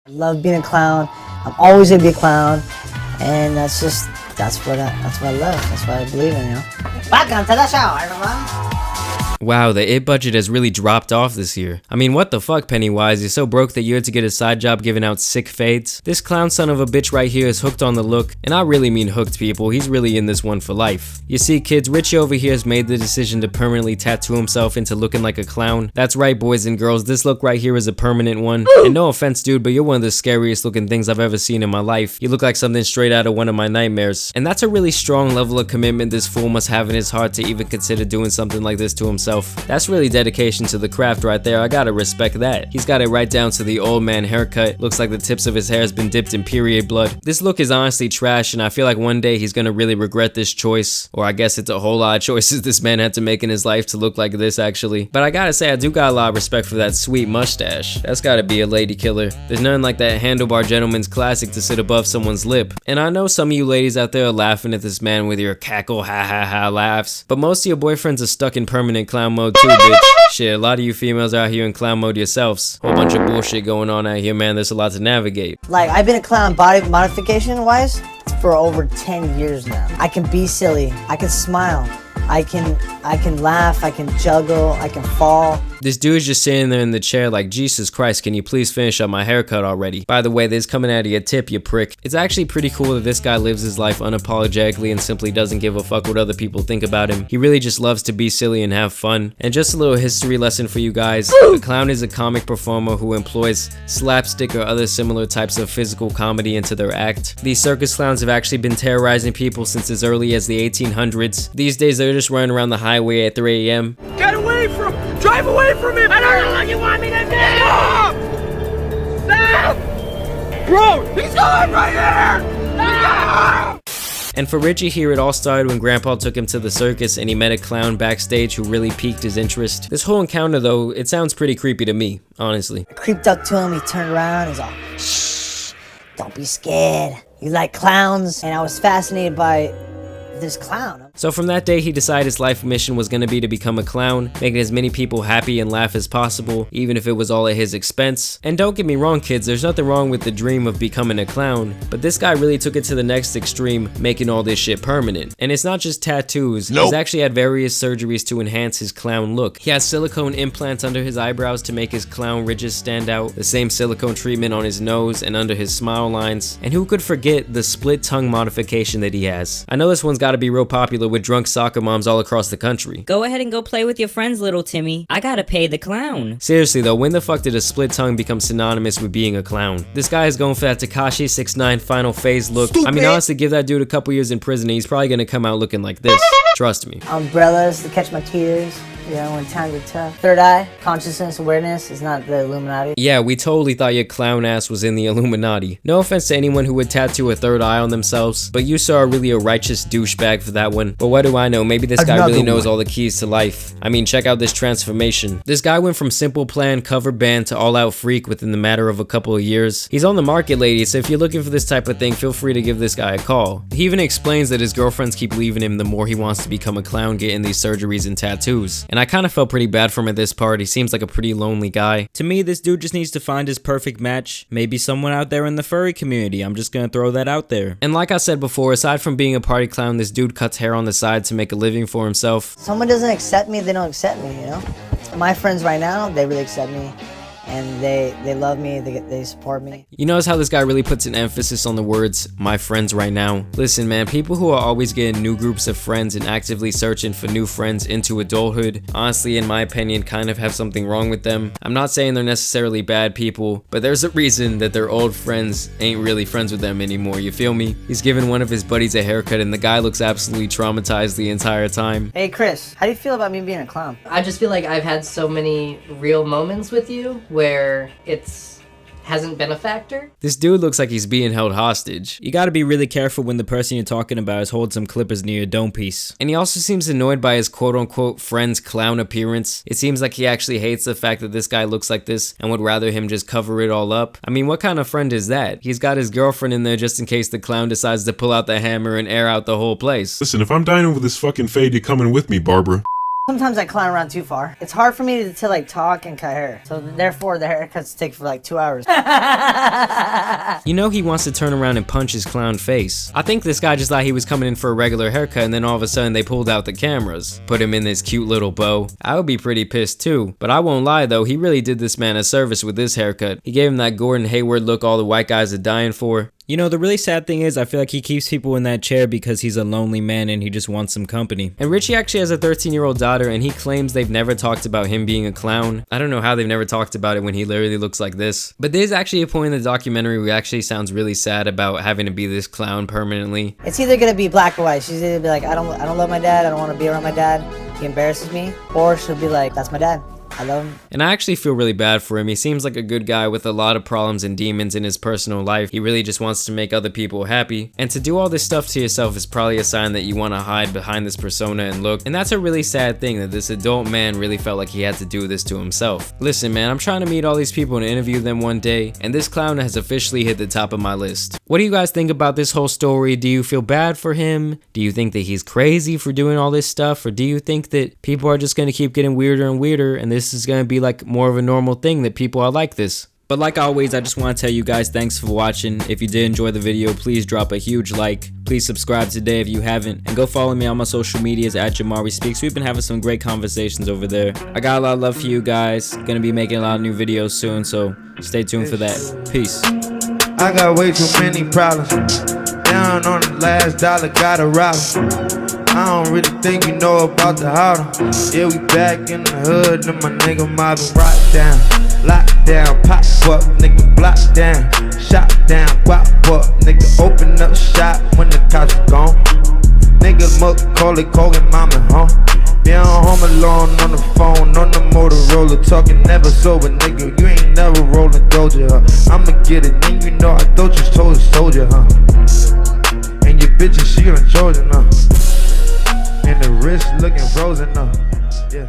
I love being a clown. I'm always gonna be a clown, and that's what I love. That's what I believe in, you know. Welcome to the show, everyone. Wow, the it budget has really dropped off this year. I mean, what the fuck, Pennywise? You're so broke that you had to get a side job giving out sick fades? This clown son of a bitch right here is hooked on the look, and I really mean hooked, people. He's really in this one for life. You see, kids, Richie over here has made the decision to permanently tattoo himself into looking like a clown. That's right, boys and girls, this look right here is a permanent one. And no offense, dude, but you're one of the scariest looking things I've ever seen in my life. You look like something straight out of one of my nightmares. And that's a really strong level of commitment this fool must have in his heart to even consider doing something like this to himself. That's really dedication to the craft right there. I gotta respect that. He's got it right down to the old man haircut. Looks like the tips of his hair has been dipped in period blood. This look is honestly trash, and I feel like one day he's gonna really regret this choice. Or I guess it's a whole lot of choices this man had to make in his life to look like this, actually. But I gotta say, I do got a lot of respect for that sweet mustache. That's gotta be a lady killer. There's nothing like that handlebar gentleman's classic to sit above someone's lip. And I know some of you ladies out there are laughing at this man with your cackle ha ha ha laughs, but most of your boyfriends are stuck in permanent clown mode too, bitch. Shit, a lot of you females are out here in clown mode yourselves. Whole bunch of bullshit going on out here, man. There's a lot to navigate. Like, I've been a clown body modification wise for over 10 years now. I can be silly, I can smile, I can laugh, I can juggle, I can fall. This dude's just sitting there in the chair like, Jesus Christ, can you please finish up my haircut already? By the way, this coming out of your tip, you prick. It's actually pretty cool that this guy lives his life unapologetically and simply doesn't give a fuck what other people think about him. He really just loves to be silly and have fun. And just a little history lesson for you guys. A clown is a comic performer who employs slapstick or other similar types of physical comedy into their act. These circus clowns have actually been terrorizing people since as early as the 1800s. These days, they're just running around the highway at 3 a.m. Get away from him! Drive away from him! I don't know what you want me to do! Stop! Stop! Bro, he's going right here! Stop! And for Richie here, it all started when Grandpa took him to the circus and he met a clown backstage who really piqued his interest. This whole encounter, though, it sounds pretty creepy to me, honestly. I creeped up to him, he turned around, he's all, shh, don't be scared. You like clowns? And I was fascinated by this clown. So from that day, he decided his life mission was going to be to become a clown, making as many people happy and laugh as possible, even if it was all at his expense. And don't get me wrong, kids, there's nothing wrong with the dream of becoming a clown, but this guy really took it to the next extreme, making all this shit permanent. And it's not just tattoos. He's actually had various surgeries to enhance his clown look. He has silicone implants under his eyebrows to make his clown ridges stand out, the same silicone treatment on his nose and under his smile lines, and who could forget the split tongue modification that he has. I know this one's gotta be real popular with drunk soccer moms all across the country. Go ahead and go play with your friends, little Timmy. I gotta pay the clown. Seriously though, when the fuck did a split tongue become synonymous with being a clown? This guy is going for that Tekashi 6ix9ine final phase look. Stupid. I mean, honestly, give that dude a couple years in prison and he's probably gonna come out looking like this. Trust me. Umbrellas to catch my tears. You know, when times are tough. Third eye, consciousness, awareness is not the Illuminati. Yeah, we totally thought your clown ass was in the Illuminati. No offense to anyone who would tattoo a third eye on themselves, but you saw really a righteous douchebag for that one. But what do I know? Maybe this guy really knows all the keys to life. I mean, check out this transformation. This guy went from simple plan cover band to all out freak within the matter of a couple of years. He's on the market, ladies, so if you're looking for this type of thing, feel free to give this guy a call. He even explains that his girlfriends keep leaving him the more he wants to become a clown getting these surgeries and tattoos. And I kind of felt pretty bad for him at this part. He seems like a pretty lonely guy. To me, this dude just needs to find his perfect match. Maybe someone out there in the furry community. I'm just gonna throw that out there. And like I said before, aside from being a party clown, this dude cuts hair on the side to make a living for himself. Someone doesn't accept me, they don't accept me, you know? My friends right now, they really accept me. And they love me, they support me. You notice how this guy really puts an emphasis on the words, my friends right now? Listen, man, people who are always getting new groups of friends and actively searching for new friends into adulthood, honestly, in my opinion, kind of have something wrong with them. I'm not saying they're necessarily bad people, but there's a reason that their old friends ain't really friends with them anymore, you feel me? He's giving one of his buddies a haircut and the guy looks absolutely traumatized the entire time. Hey Chris, how do you feel about me being a clown? I just feel like I've had so many real moments with you where it's hasn't been a factor. This dude looks like he's being held hostage. You gotta be really careful when the person you're talking about is holding some clippers near your dome piece. And he also seems annoyed by his quote-unquote friend's clown appearance. It seems like he actually hates the fact that this guy looks like this and would rather him just cover it all up. I mean, what kind of friend is that? He's got his girlfriend in there just in case the clown decides to pull out the hammer and air out the whole place. Listen, if I'm dining with this fucking fade, you're coming with me, Barbara. Sometimes I clown around too far. It's hard for me to like talk and cut hair. So therefore the haircuts take for like 2 hours. You know he wants to turn around and punch his clown face. I think this guy just thought he was coming in for a regular haircut and then all of a sudden they pulled out the cameras. Put him in this cute little bow. I would be pretty pissed too. But I won't lie though, he really did this man a service with this haircut. He gave him that Gordon Hayward look all the white guys are dying for. You know, the really sad thing is I feel like he keeps people in that chair because he's a lonely man and he just wants some company. And Richie actually has a 13-year-old daughter and he claims they've never talked about him being a clown. I don't know how they've never talked about it when he literally looks like this. But there's actually a point in the documentary where he actually sounds really sad about having to be this clown permanently. It's either gonna be black or white. She's either be like, I don't love my dad, I don't want to be around my dad, he embarrasses me, or she'll be like, that's my dad, I love him. And I actually feel really bad for him. He seems like a good guy with a lot of problems and demons in his personal life. He really just wants to make other people happy. And to do all this stuff to yourself is probably a sign that you want to hide behind this persona and look. And that's a really sad thing, that this adult man really felt like he had to do this to himself. Listen man, I'm trying to meet all these people and interview them one day, and this clown has officially hit the top of my list. What do you guys think about this whole story? Do you feel bad for him? Do you think that he's crazy for doing all this stuff? Or do you think that people are just going to keep getting weirder and weirder and this is going to be like more of a normal thing that people are like this? But like always, I just want to tell you guys thanks for watching. If you did enjoy the video, please drop a huge like. Please subscribe today if you haven't. And go follow me on my social medias at JAMARI Speaks. We've been having some great conversations over there. I got a lot of love for you guys. Gonna be making a lot of new videos soon, so stay tuned for that. Peace. I got way too many problems. Down on the last dollar, gotta rob 'em. I don't really think you know about the holler. Yeah, we back in the hood, and my nigga mobbing rock down, lock down, pop up, nigga block down, shot down, guap up, nigga open up shop when the cops are gone. Nigga muck, call it, mama home. Yeah, I'm home alone on the phone, on the Motorola, talking never sober, nigga. You ain't never rolling Doja, huh? I'ma get it, then you know I don't just told a soldier, huh? And your bitch, she done chosen, huh? And the wrist looking frozen up, yeah.